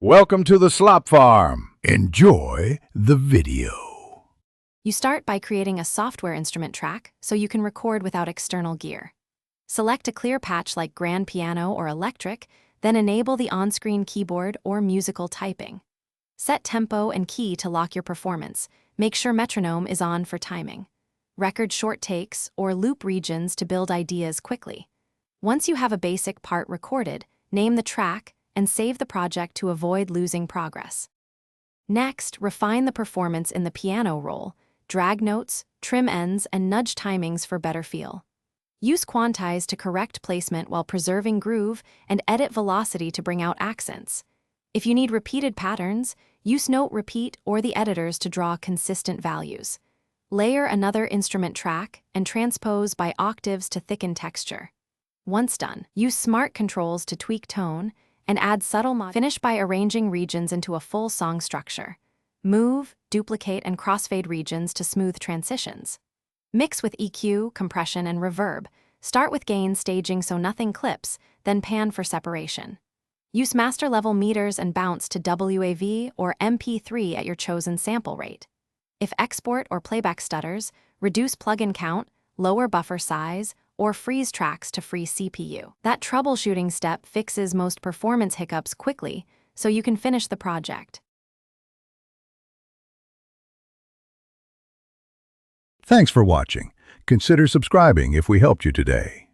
Welcome to the Slop Farm. Enjoy the video. You start by creating a software instrument track so you can record without external gear. Select a clear patch like grand piano or electric, then enable the on-screen keyboard or musical typing. Set tempo and key to lock your performance. Make sure metronome is on for timing. Record short takes or loop regions to build ideas quickly. Once you have a basic part recorded, name the track and save the project to avoid losing progress. Next, refine the performance in the piano roll, drag notes, trim ends, and nudge timings for better feel. Use quantize to correct placement while preserving groove and edit velocity to bring out accents. If you need repeated patterns, use note repeat or the editors to draw consistent values. Layer another instrument track and transpose by octaves to thicken texture. Once done, use smart controls to tweak tone and add subtle finish by arranging regions into a full song structure. Move, duplicate, and crossfade regions to smooth transitions. Mix with EQ, compression, and reverb. Start with gain staging so nothing clips, then pan for separation. Use master-level meters and bounce to WAV or MP3 at your chosen sample rate. If export or playback stutters, reduce plugin count, lower buffer size, or freeze tracks to free CPU. That troubleshooting step fixes most performance hiccups quickly, so you can finish the project. Thanks for watching. Consider subscribing if we helped you today.